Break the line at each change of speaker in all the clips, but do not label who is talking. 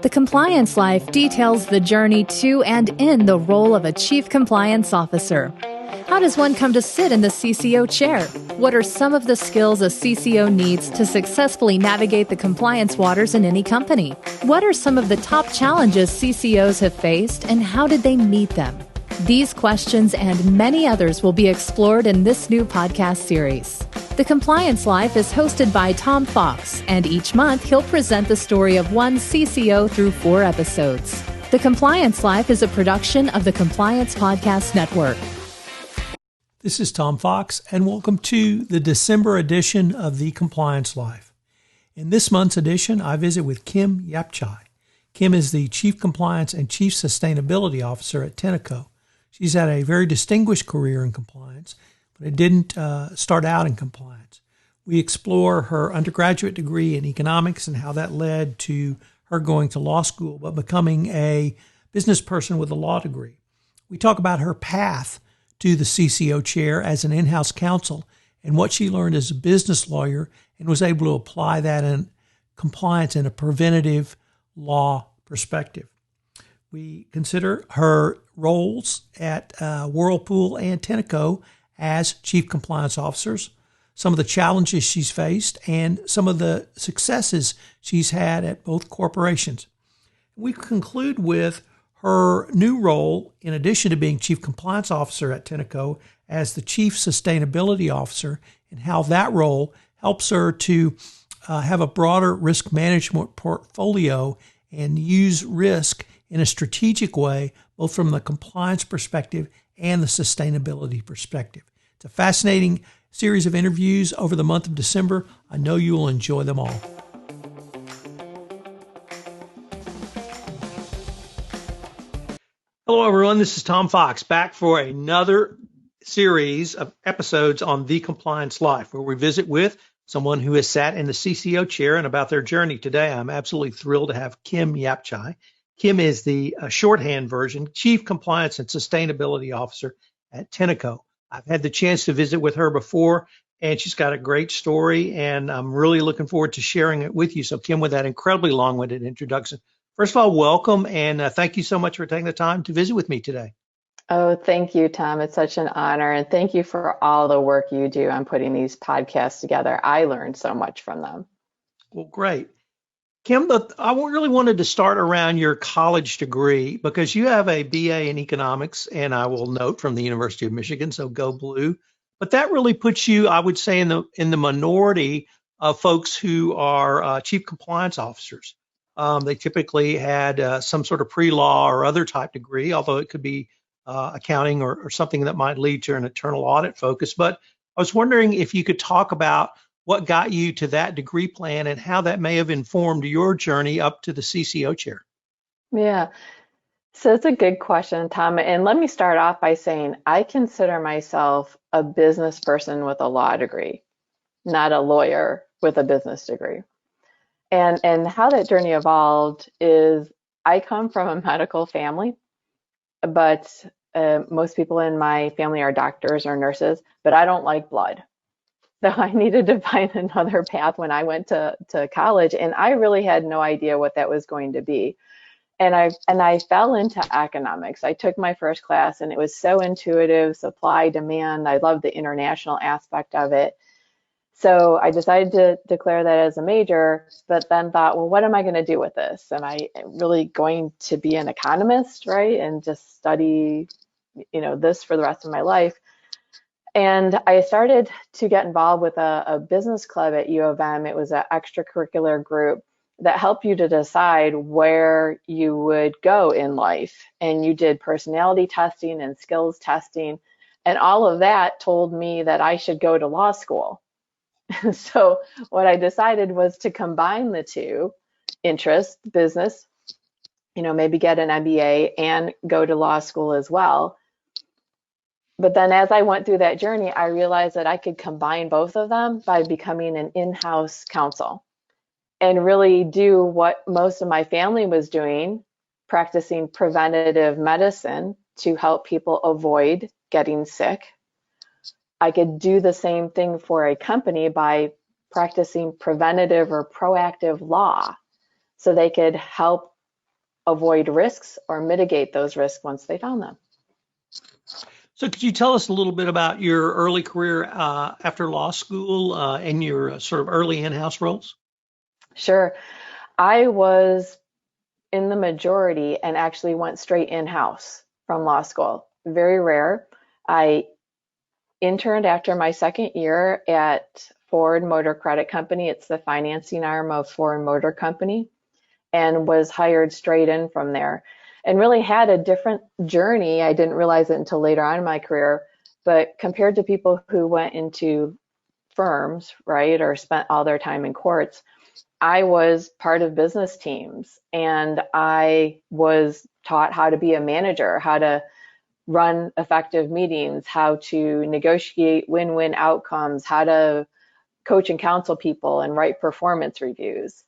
The Compliance Life details the journey to and in the role of a Chief Compliance Officer. How does one come to sit in the CCO chair? What are some of the skills a CCO needs to successfully navigate the compliance waters in any company? What are some of the top challenges CCOs have faced, and how did they meet them? These questions and many others will be explored in this new podcast series. The Compliance Life is hosted by Tom Fox, and each month he'll present the story of one CCO through 4 episodes. The Compliance Life is a production of the Compliance Podcast Network.
This is Tom Fox, and welcome to the December edition of the Compliance Life. In this month's edition, I visit with Kim Yapchai. Kim is the Chief Compliance and Chief Sustainability Officer at Tenneco. She's had a very distinguished career in compliance, but it didn't start out in compliance. We explore her undergraduate degree in economics and how that led to her going to law school, but becoming a business person with a law degree. We talk about her path to the CCO chair as an in-house counsel and what she learned as a business lawyer and was able to apply that in compliance in a preventative law perspective. We consider her roles at Whirlpool and Tenneco as Chief Compliance Officers, some of the challenges she's faced, and some of the successes she's had at both corporations. We conclude with her new role, in addition to being Chief Compliance Officer at Tenneco, as the Chief Sustainability Officer, and how that role helps her to have a broader risk management portfolio and use risk in a strategic way, both from the compliance perspective and the sustainability perspective. It's a fascinating series of interviews over the month of December. I know you will enjoy them all. Hello, everyone. This is Tom Fox, back for another series of episodes on The Compliance Life, where we visit with someone who has sat in the CCO chair and about their journey. Today, I'm absolutely thrilled to have Kim Yapchai. Kim is the shorthand version, Chief Compliance and Sustainability Officer at Tenneco. I've had the chance to visit with her before, and she's got a great story, and I'm really looking forward to sharing it with you. So, Kim, with that incredibly long-winded introduction, first of all, welcome, and thank you so much for taking the time to visit with me today.
Oh, thank you, Tom. It's such an honor, and thank you for all the work you do on putting these podcasts together. I learned so much from them.
Well, great. Kim, I really wanted to start around your college degree because you have a BA in economics, and I will note from the University of Michigan, so go blue. But that really puts you, I would say, in the minority of folks who are chief compliance officers. They typically had some sort of pre-law or other type degree, although it could be accounting or something that might lead to an internal audit focus. But I was wondering if you could talk about what got you to that degree plan and how that may have informed your journey up to the CCO chair.
Yeah, so it's a good question, Tom. And let me start off by saying I consider myself a business person with a law degree, not a lawyer with a business degree. And how that journey evolved is I come from a medical family, but most people in my family are doctors or nurses, but I don't like blood. So I needed to find another path when I went to college, and I really had no idea what that was going to be. And I fell into economics. I took my first class, and it was so intuitive, supply, demand. I loved the international aspect of it. So I decided to declare that as a major, but then thought, well, what am I going to do with this? Am I really going to be an economist, right? And just study, this for the rest of my life? And I started to get involved with a business club at U of M. It was an extracurricular group that helped you to decide where you would go in life. And you did personality testing and skills testing. And all of that told me that I should go to law school. So what I decided was to combine the two interests, business, maybe get an MBA and go to law school as well. But then as I went through that journey, I realized that I could combine both of them by becoming an in-house counsel and really do what most of my family was doing, practicing preventative medicine to help people avoid getting sick. I could do the same thing for a company by practicing preventative or proactive law so they could help avoid risks or mitigate those risks once they found them.
So could you tell us a little bit about your early career after law school and your sort of early in-house roles?
Sure. I was in the majority and actually went straight in-house from law school. Very rare. I interned after my second year at Ford Motor Credit Company. It's the financing arm of Ford Motor Company, and was hired straight in from there, and really had a different journey. I didn't realize it until later on in my career, but compared to people who went into firms, right, or spent all their time in courts, I was part of business teams, and I was taught how to be a manager, how to run effective meetings, how to negotiate win-win outcomes, how to coach and counsel people and write performance reviews.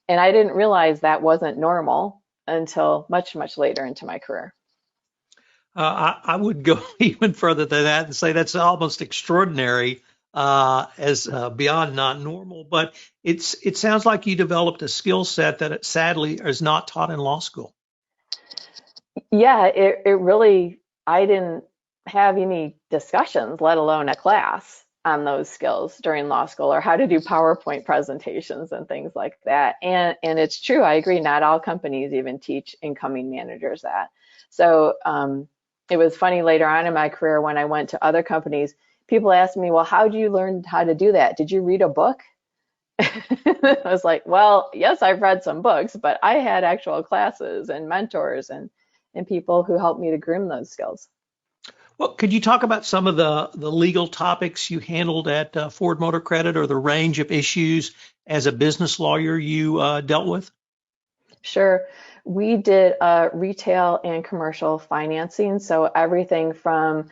And I didn't realize that wasn't normal until much, much later into my career.
I would go even further than that and say that's almost extraordinary as beyond not normal. But it sounds like you developed a skill set that sadly is not taught in law school.
Yeah, it really, I didn't have any discussions, let alone a class on those skills during law school, or how to do PowerPoint presentations and things like that. And it's true, I agree, not all companies even teach incoming managers that. So it was funny later on in my career when I went to other companies, people asked me, well, how did you learn how to do that? Did you read a book? I was like, well, yes, I've read some books, but I had actual classes and mentors and people who helped me to groom those skills.
Well, could you talk about some of the legal topics you handled at Ford Motor Credit, or the range of issues as a business lawyer you dealt with?
Sure. We did retail and commercial financing. So everything from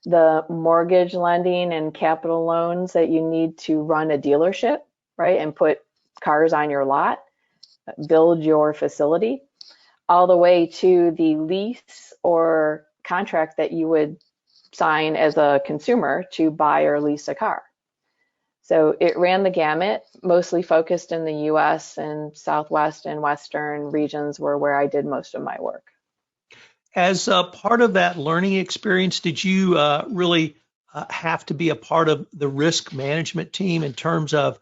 the mortgage lending and capital loans that you need to run a dealership, right, and put cars on your lot, build your facility, all the way to the lease or contract that you would sign as a consumer to buy or lease a car. So it ran the gamut, mostly focused in the US, and Southwest and Western regions were where I did most of my work.
As part of that learning experience, did you really have to be a part of the risk management team in terms of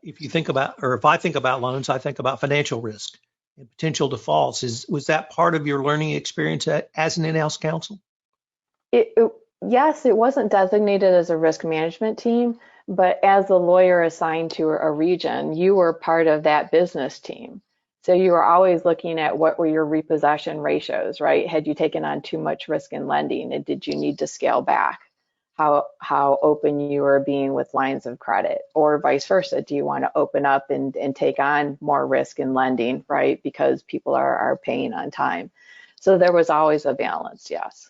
if you think about, or if I think about loans, I think about financial risk and potential defaults. Was that part of your learning experience as an in-house counsel?
Yes, it wasn't designated as a risk management team, but as a lawyer assigned to a region, you were part of that business team. So you were always looking at what were your repossession ratios, right? Had you taken on too much risk in lending, and did you need to scale back? How open you were being with lines of credit, or vice versa? Do you want to open up and take on more risk in lending, right? Because people are paying on time. So there was always a balance, yes.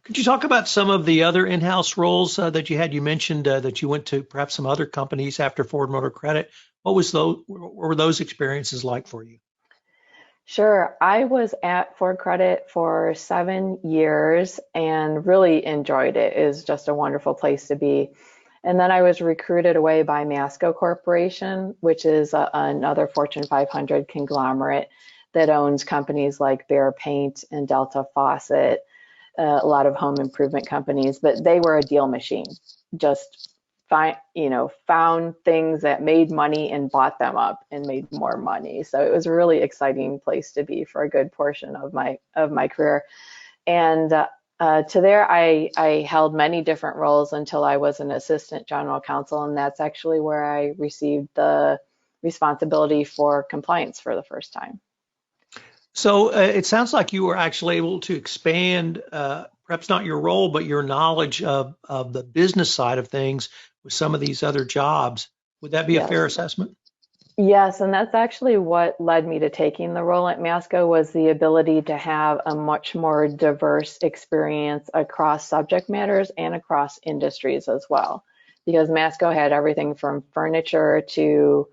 Could you talk about some of the other in-house roles that you had? You mentioned that you went to perhaps some other companies after Ford Motor Credit. What were those experiences like for you?
Sure. I was at Ford Credit for 7 years and really enjoyed it. It was just a wonderful place to be. And then I was recruited away by Masco Corporation, which is another Fortune 500 conglomerate that owns companies like Behr Paint and Delta Faucet, a lot of home improvement companies, but they were a deal machine. Just found things that made money and bought them up and made more money. So it was a really exciting place to be for a good portion of my career. And to there, I held many different roles until I was an assistant general counsel, and that's actually where I received the responsibility for compliance for the first time.
So it sounds like you were actually able to expand, perhaps not your role, but your knowledge of the business side of things with some of these other jobs. Would that be a fair assessment?
Yes, and that's actually what led me to taking the role at Masco, was the ability to have a much more diverse experience across subject matters and across industries as well. Because Masco had everything from furniture to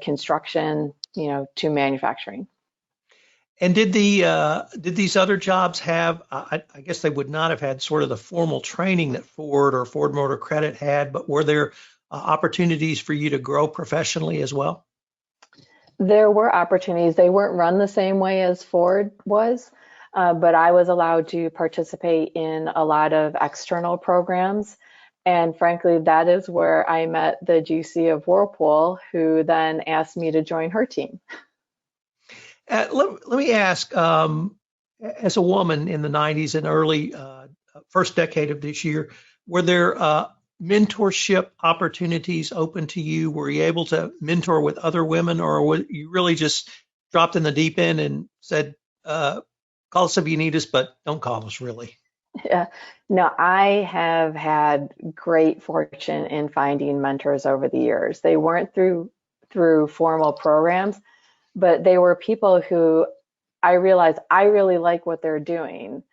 construction, to manufacturing.
And did these other jobs have, I guess they would not have had sort of the formal training that Ford or Ford Motor Credit had, but were there opportunities for you to grow professionally as well?
There were opportunities. They weren't run the same way as Ford was, but I was allowed to participate in a lot of external programs. And frankly, that is where I met the GC of Whirlpool, who then asked me to join her team.
Let me ask, as a woman in the 90s and early first decade of this year, were there mentorship opportunities open to you? Were you able to mentor with other women, or were you really just dropped in the deep end and said, call us if you need us, but don't call us really?
Yeah. No, I have had great fortune in finding mentors over the years. They weren't through formal programs, but they were people who I realized I really like what they're doing.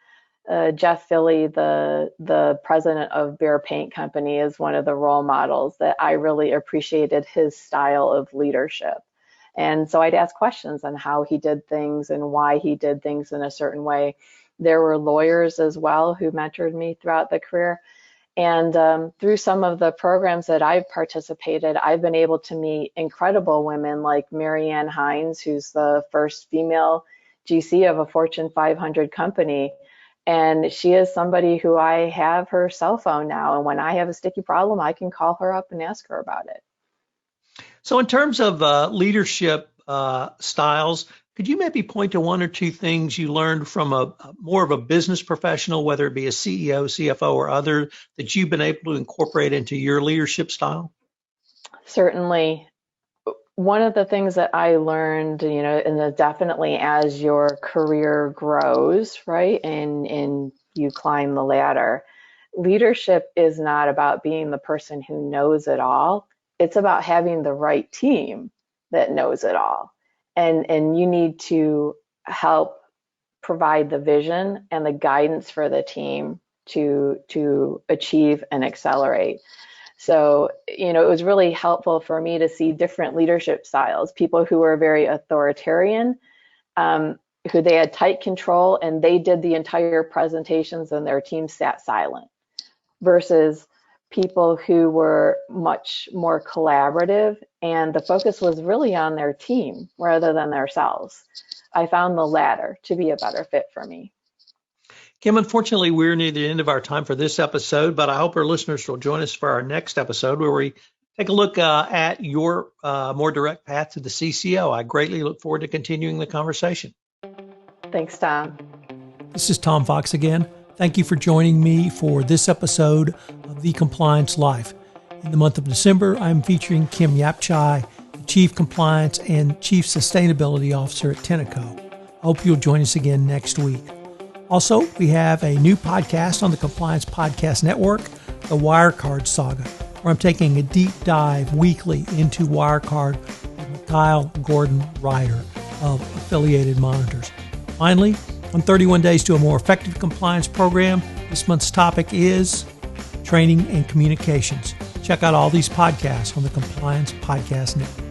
Jeff Philly, the president of Behr Paint Company, is one of the role models that I really appreciated his style of leadership. And so I'd ask questions on how he did things and why he did things in a certain way. There were lawyers as well who mentored me throughout the career. And through some of the programs that I've participated, I've been able to meet incredible women like Marianne Hines, who's the first female GC of a Fortune 500 company. And she is somebody who I have her cell phone now. And when I have a sticky problem, I can call her up and ask her about it.
So in terms of leadership styles, could you maybe point to one or two things you learned from a more of a business professional, whether it be a CEO, CFO, or other, that you've been able to incorporate into your leadership style?
Certainly. One of the things that I learned, and definitely as your career grows, right, and you climb the ladder, leadership is not about being the person who knows it all. It's about having the right team that knows it all. And you need to help provide the vision and the guidance for the team to achieve and accelerate. So, it was really helpful for me to see different leadership styles, people who were very authoritarian, who they had tight control and they did the entire presentations and their team sat silent, versus people who were much more collaborative and the focus was really on their team rather than themselves. I found the latter to be a better fit for me.
Kim, unfortunately, we're near the end of our time for this episode, but I hope our listeners will join us for our next episode where we take a look at your more direct path to the CCO. I greatly look forward to continuing the conversation.
Thanks, Tom.
This is Tom Fox again. Thank you for joining me for this episode of The Compliance Life. In the month of December, I'm featuring Kim Yapchai, the Chief Compliance and Chief Sustainability Officer at Tenneco. I hope you'll join us again next week. Also, we have a new podcast on the Compliance Podcast Network, The Wirecard Saga, where I'm taking a deep dive weekly into Wirecard with Kyle Gordon-Ryder of Affiliated Monitors. Finally, on 31 Days to a More Effective Compliance Program, this month's topic is training and communications. Check out all these podcasts on the Compliance Podcast Network.